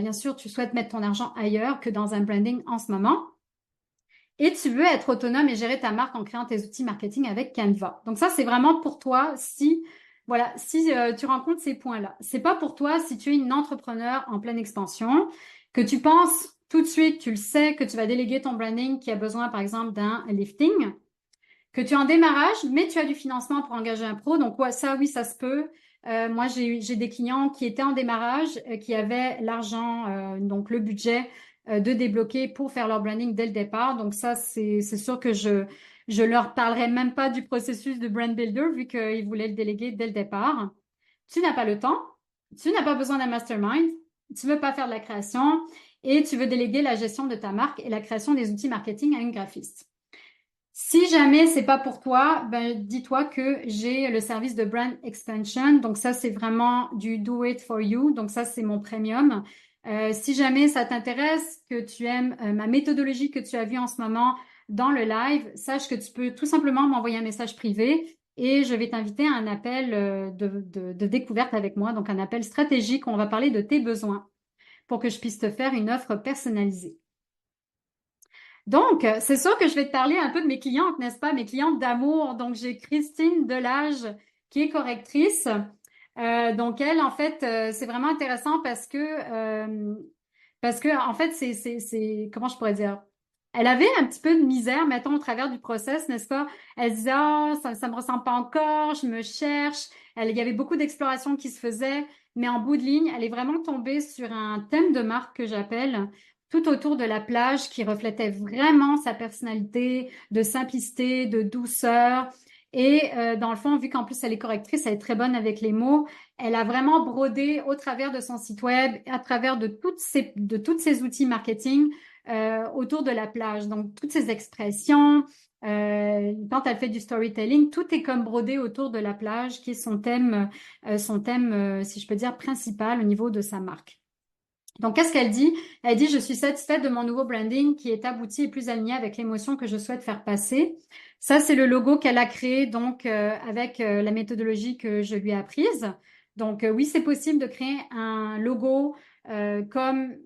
Speaker 1: bien sûr, tu souhaites mettre ton argent ailleurs que dans un branding en ce moment. Et tu veux être autonome et gérer ta marque en créant tes outils marketing avec Canva. Donc ça, c'est vraiment pour toi si tu rencontres ces points-là. C'est pas pour toi si tu es une entrepreneur en pleine expansion, que tu penses tout de suite, tu le sais, que tu vas déléguer ton branding qui a besoin, par exemple, d'un lifting, que tu es en démarrage, mais tu as du financement pour engager un pro. Donc, ouais, ça, oui, ça se peut. Moi, j'ai des clients qui étaient en démarrage, qui avaient l'argent, donc le budget de débloquer pour faire leur branding dès le départ. Donc, ça, c'est sûr que Je leur parlerai même pas du processus de brand builder vu qu'ils voulaient le déléguer dès le départ. Tu n'as pas le temps, tu n'as pas besoin d'un mastermind, tu veux pas faire de la création et tu veux déléguer la gestion de ta marque et la création des outils marketing à une graphiste. Si jamais c'est pas pour toi, ben dis-toi que j'ai le service de brand expansion. Donc ça, c'est vraiment du do it for you. Donc ça, c'est mon premium. Si jamais ça t'intéresse, que tu aimes ma méthodologie que tu as vue en ce moment dans le live, sache que tu peux tout simplement m'envoyer un message privé et je vais t'inviter à un appel de découverte avec moi. Donc un appel stratégique où on va parler de tes besoins pour que je puisse te faire une offre personnalisée. Donc, c'est sûr que je vais te parler un peu de mes clientes, n'est-ce pas? Mes clientes d'amour. Donc, j'ai Christine Delage qui est correctrice. Donc, elle, en fait, c'est vraiment intéressant parce que, en fait, comment je pourrais dire? Elle avait un petit peu de misère, mettons, au travers du process, n'est-ce pas? Elle disait, ah, ça me ressemble pas encore, je me cherche. Il y avait beaucoup d'exploration qui se faisaient, mais en bout de ligne, elle est vraiment tombée sur un thème de marque que j'appelle tout autour de la plage qui reflétait vraiment sa personnalité de simplicité, de douceur. Et dans le fond, vu qu'en plus elle est correctrice, elle est très bonne avec les mots, elle a vraiment brodé au travers de son site web, à travers de tous ces outils marketing autour de la plage. Donc, toutes ces expressions, quand elle fait du storytelling, tout est comme brodé autour de la plage, qui est son thème, si je peux dire, principal au niveau de sa marque. Donc, qu'est-ce qu'elle dit? Elle dit, je suis satisfaite de mon nouveau branding qui est abouti et plus aligné avec l'émotion que je souhaite faire passer. Ça, c'est le logo qu'elle a créé donc avec la méthodologie que je lui ai apprise. Donc, oui, c'est possible de créer un logo comme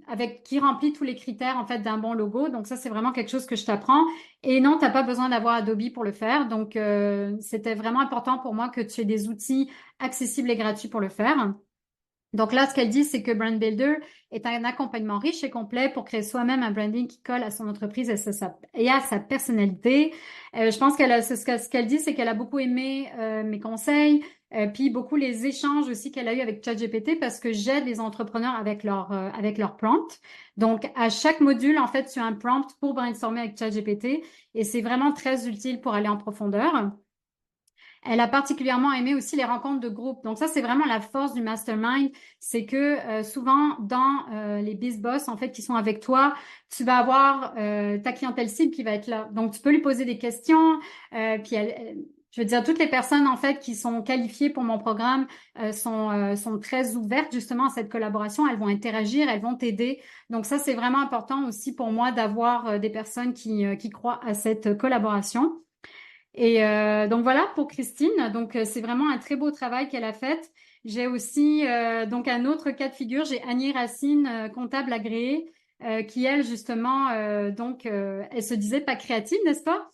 Speaker 1: avec qui remplit tous les critères en fait d'un bon logo. Donc, ça, c'est vraiment quelque chose que je t'apprends. Et non, t'as pas besoin d'avoir Adobe pour le faire. Donc, c'était vraiment important pour moi que tu aies des outils accessibles et gratuits pour le faire. Donc là, ce qu'elle dit, c'est que Brand Builder est un accompagnement riche et complet pour créer soi-même un branding qui colle à son entreprise et à sa personnalité. Je pense ce qu'elle dit, c'est qu'elle a beaucoup aimé mes conseils, puis beaucoup les échanges aussi qu'elle a eu avec ChatGPT parce que j'aide les entrepreneurs avec leur prompt. Donc, à chaque module, en fait, tu as un prompt pour brainstormer avec ChatGPT et c'est vraiment très utile pour aller en profondeur. Elle a particulièrement aimé aussi les rencontres de groupe. Donc ça, c'est vraiment la force du mastermind, c'est que souvent dans les biz boss en fait qui sont avec toi, tu vas avoir ta clientèle cible qui va être là. Donc tu peux lui poser des questions, puis je veux dire toutes les personnes en fait qui sont qualifiées pour mon programme sont très ouvertes justement à cette collaboration. Elles vont interagir, elles vont t'aider. Donc ça, c'est vraiment important aussi pour moi d'avoir des personnes qui croient à cette collaboration. Et donc voilà pour Christine. Donc c'est vraiment un très beau travail qu'elle a fait. J'ai aussi donc un autre cas de figure. J'ai Annie Racine, comptable agréée, qui elle justement elle se disait pas créative, n'est-ce pas?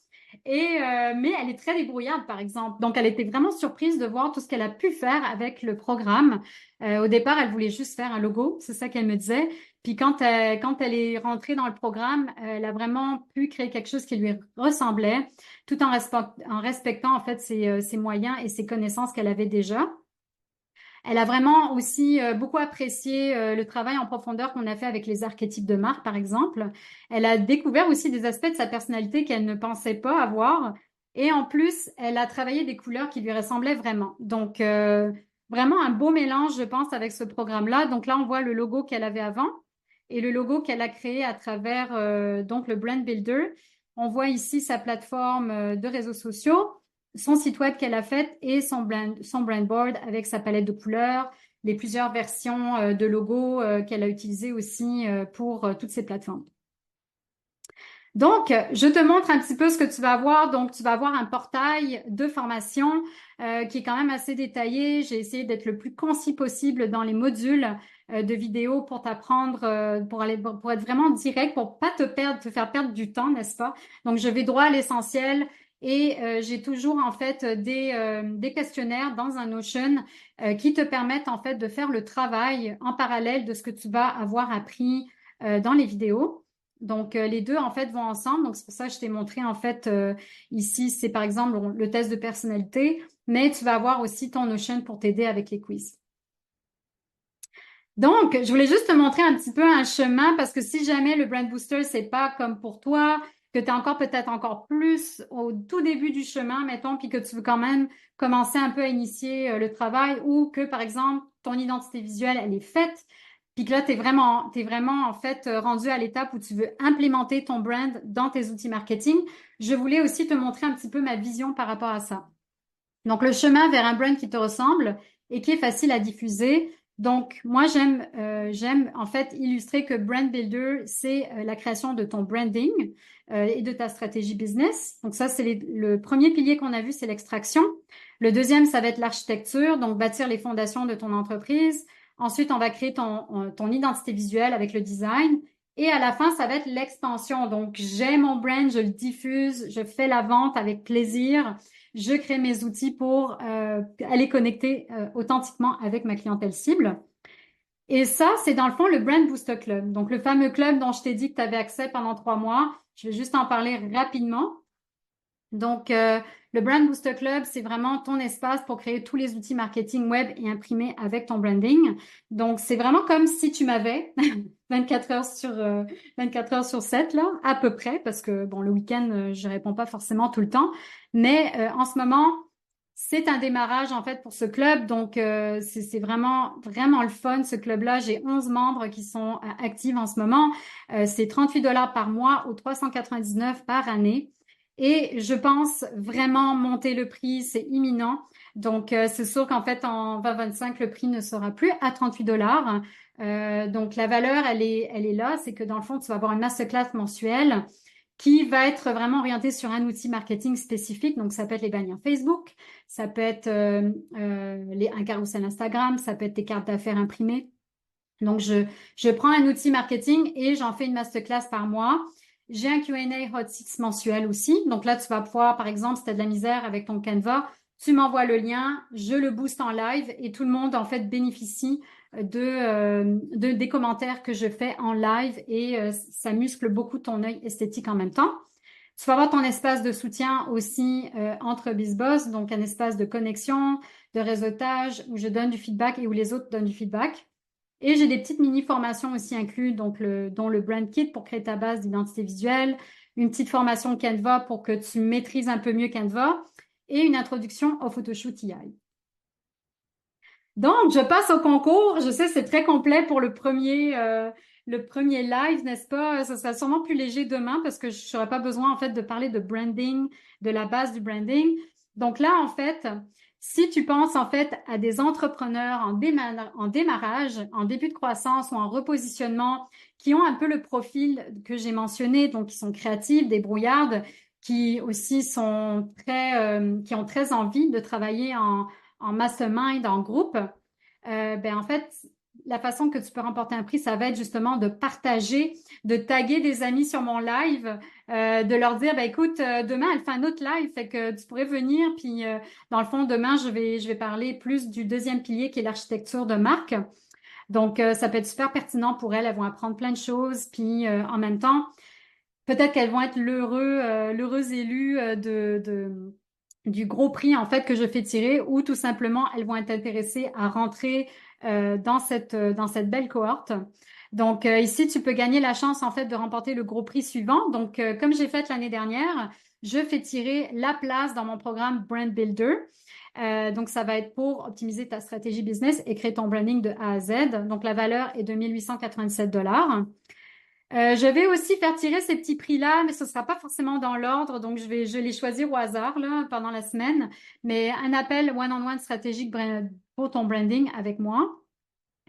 Speaker 1: Et mais elle est très débrouillarde par exemple. Donc elle était vraiment surprise de voir tout ce qu'elle a pu faire avec le programme. Au départ, elle voulait juste faire un logo, c'est ça qu'elle me disait. Puis quand elle est rentrée dans le programme, elle a vraiment pu créer quelque chose qui lui ressemblait tout en respectant en fait ses moyens et ses connaissances qu'elle avait déjà. Elle a vraiment aussi beaucoup apprécié le travail en profondeur qu'on a fait avec les archétypes de marque, par exemple. Elle a découvert aussi des aspects de sa personnalité qu'elle ne pensait pas avoir. Et en plus, elle a travaillé des couleurs qui lui ressemblaient vraiment. Donc, vraiment un beau mélange, je pense, avec ce programme-là. Donc là, on voit le logo qu'elle avait avant et le logo qu'elle a créé à travers donc le Brand Builder. On voit ici sa plateforme de réseaux sociaux, son site web qu'elle a fait et son brand board avec sa palette de couleurs, les plusieurs versions de logos qu'elle a utilisées aussi pour toutes ces plateformes. Donc, je te montre un petit peu ce que tu vas avoir. Donc, tu vas avoir un portail de formation qui est quand même assez détaillé. J'ai essayé d'être le plus concis possible dans les modules de vidéos pour t'apprendre, pour être vraiment direct, pour pas te faire perdre du temps, n'est-ce pas? Donc, je vais droit à l'essentiel. Et j'ai toujours en fait des questionnaires dans un Notion qui te permettent en fait de faire le travail en parallèle de ce que tu vas avoir appris dans les vidéos. Donc, les deux, en fait, vont ensemble. Donc, c'est pour ça que je t'ai montré, en fait, ici, c'est par exemple le test de personnalité, mais tu vas avoir aussi ton Notion pour t'aider avec les quiz. Donc, je voulais juste te montrer un petit peu un chemin parce que si jamais le Brand Booster, c'est pas comme pour toi, que tu es encore peut-être encore plus au tout début du chemin, mettons, puis que tu veux quand même commencer un peu à initier le travail ou que, par exemple, ton identité visuelle, elle est faite, puis que là, t'es vraiment, en fait, rendu à l'étape où tu veux implémenter ton brand dans tes outils marketing. Je voulais aussi te montrer un petit peu ma vision par rapport à ça. Donc, le chemin vers un brand qui te ressemble et qui est facile à diffuser. Donc, moi, j'aime en fait illustrer que Brand Builder, c'est la création de ton branding et de ta stratégie business. Donc, ça, c'est le premier pilier qu'on a vu, c'est l'extraction. Le deuxième, ça va être l'architecture, donc bâtir les fondations de ton entreprise. Ensuite, on va créer ton identité visuelle avec le design. Et à la fin, ça va être l'expansion. Donc, j'ai mon brand, je le diffuse, je fais la vente avec plaisir. Je crée mes outils pour aller connecter authentiquement avec ma clientèle cible. Et ça, c'est dans le fond le Brand Booster Club. Donc, le fameux club dont je t'ai dit que tu avais accès pendant 3 mois. Je vais juste en parler rapidement. Donc, le Brand Booster Club, c'est vraiment ton espace pour créer tous les outils marketing web et imprimés avec ton branding. Donc, c'est vraiment comme si tu m'avais 24 heures sur 24 heures sur 7 là, à peu près, parce que bon, le week-end, je réponds pas forcément tout le temps, mais en ce moment, c'est un démarrage en fait pour ce club. Donc, c'est vraiment vraiment le fun ce club-là. J'ai 11 membres qui sont actifs en ce moment. C'est 38 $ par mois ou 399 par année. Et je pense vraiment monter le prix, c'est imminent. Donc, c'est sûr qu'en fait, en 2025, le prix ne sera plus à 38 $. Donc, la valeur, elle est là. C'est que dans le fond, tu vas avoir une masterclass mensuelle qui va être vraiment orientée sur un outil marketing spécifique. Donc, ça peut être les bannières Facebook, ça peut être un carrousel Instagram, ça peut être tes cartes d'affaires imprimées. Donc, je prends un outil marketing et j'en fais une masterclass par mois. J'ai un Q&A Hot 6 mensuel aussi. Donc là, tu vas pouvoir, par exemple, si tu as de la misère avec ton Canva, tu m'envoies le lien, je le booste en live et tout le monde, en fait, bénéficie des commentaires que je fais en live et ça muscle beaucoup ton œil esthétique en même temps. Tu vas avoir ton espace de soutien aussi entre BizBoss, donc un espace de connexion, de réseautage où je donne du feedback et où les autres donnent du feedback. Et j'ai des petites mini-formations aussi incluses, donc dont le Brand Kit pour créer ta base d'identité visuelle, une petite formation Canva pour que tu maîtrises un peu mieux Canva et une introduction au Photoshoot AI. Donc, je passe au concours. Je sais, c'est très complet pour le premier live, n'est-ce pas? Ce sera sûrement plus léger demain parce que je n'aurai pas besoin, en fait, de parler de branding, de la base du branding. Donc là, en fait, si tu penses, en fait, à des entrepreneurs en démarrage, en début de croissance ou en repositionnement, qui ont un peu le profil que j'ai mentionné, donc qui sont créatifs, débrouillardes, qui aussi qui ont très envie de travailler en mastermind, en groupe, ben en fait, la façon que tu peux remporter un prix, ça va être justement de partager, de taguer des amis sur mon live, de leur dire, ben écoute, demain, elle fait un autre live, fait que tu pourrais venir, puis dans le fond, demain, je vais parler plus du deuxième pilier qui est l'architecture de marque. Donc, ça peut être super pertinent pour elles, elles vont apprendre plein de choses, puis en même temps, peut-être qu'elles vont être l'heureux élu du gros prix en fait que je fais tirer ou tout simplement elles vont être intéressées à rentrer dans cette belle cohorte. Donc ici tu peux gagner la chance en fait de remporter le gros prix suivant. Donc comme j'ai fait l'année dernière, je fais tirer la place dans mon programme Brand Builder. Donc ça va être pour optimiser ta stratégie business et créer ton branding de A à Z. Donc la valeur est de 1 887 $. Je vais aussi faire tirer ces petits prix-là, mais ce ne sera pas forcément dans l'ordre, donc je vais les choisir au hasard là, pendant la semaine. Mais un appel one-on-one stratégique pour ton branding avec moi,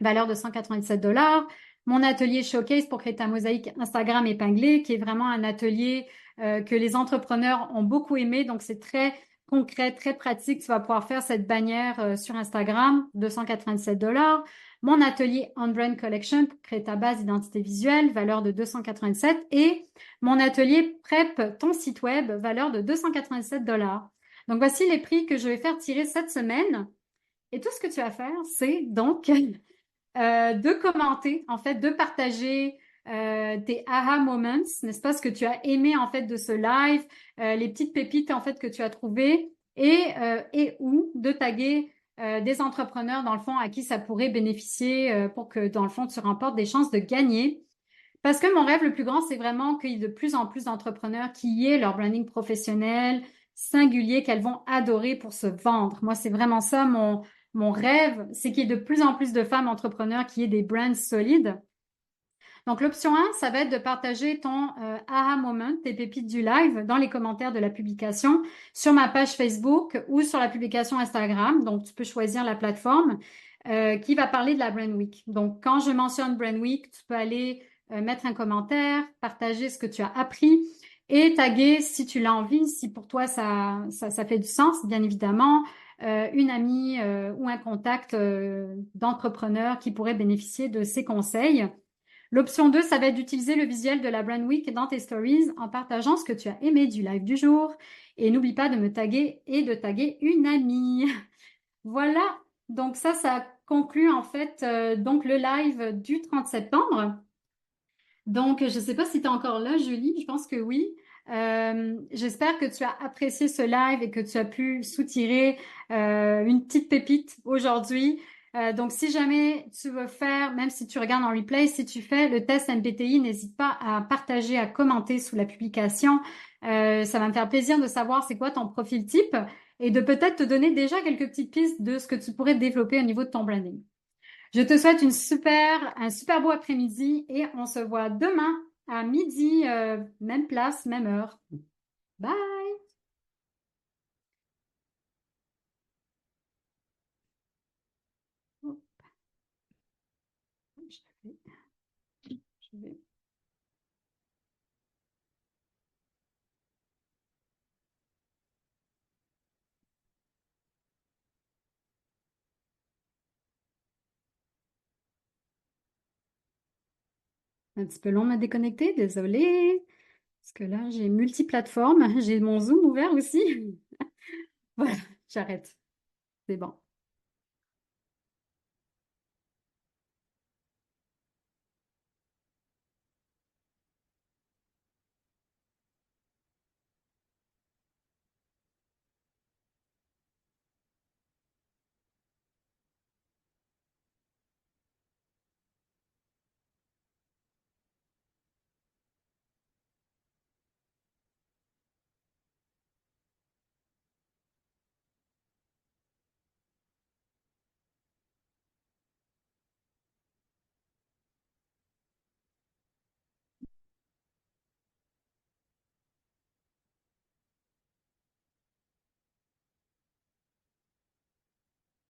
Speaker 1: valeur de 197 $. Mon atelier showcase pour créer ta mosaïque Instagram épinglée, qui est vraiment un atelier que les entrepreneurs ont beaucoup aimé. Donc c'est très concret, très pratique. Tu vas pouvoir faire cette bannière sur Instagram, 297 $. Mon atelier On Brand Collection pour créer ta base d'identité visuelle, valeur de 287 $. Et mon atelier Prep ton site web, valeur de 297 $. Donc voici les prix que je vais faire tirer cette semaine. Et tout ce que tu vas faire, c'est donc de commenter, en fait, de partager tes aha moments, n'est-ce pas, ce que tu as aimé en fait de ce live, les petites pépites en fait que tu as trouvées et ou de taguer des entrepreneurs dans le fond à qui ça pourrait bénéficier pour que dans le fond tu remportes des chances de gagner. Parce que mon rêve le plus grand, c'est vraiment qu'il y ait de plus en plus d'entrepreneurs qui aient leur branding professionnel, singulier, qu'elles vont adorer pour se vendre. Moi, c'est vraiment ça mon rêve, c'est qu'il y ait de plus en plus de femmes entrepreneurs qui aient des brands solides. Donc, l'option 1, ça va être de partager ton aha moment, tes pépites du live, dans les commentaires de la publication sur ma page Facebook ou sur la publication Instagram. Donc, tu peux choisir la plateforme qui va parler de la Brand Week. Donc, quand je mentionne Brand Week, tu peux aller mettre un commentaire, partager ce que tu as appris et taguer si tu l'as envie, si pour toi ça fait du sens, bien évidemment, une amie ou un contact d'entrepreneur qui pourrait bénéficier de ces conseils. L'option 2, ça va être d'utiliser le visuel de la Brand Week dans tes stories en partageant ce que tu as aimé du live du jour. Et n'oublie pas de me taguer et de taguer une amie. Voilà, donc ça conclut en fait donc le live du 30 septembre. Donc, je ne sais pas si tu es encore là, Julie, je pense que oui. J'espère que tu as apprécié ce live et que tu as pu soutirer une petite pépite aujourd'hui. Donc, si jamais tu veux faire, même si tu regardes en replay, si tu fais le test MBTI, n'hésite pas à partager, à commenter sous la publication. Ça va me faire plaisir de savoir c'est quoi ton profil type et de peut-être te donner déjà quelques petites pistes de ce que tu pourrais développer au niveau de ton branding. Je te souhaite un super beau après-midi et on se voit demain à midi, même place, même heure. Bye! Oh, je vais un petit peu long à déconnecter, désolée. Parce que là, j'ai multiplateforme, j'ai mon Zoom ouvert aussi. Voilà, j'arrête. C'est bon.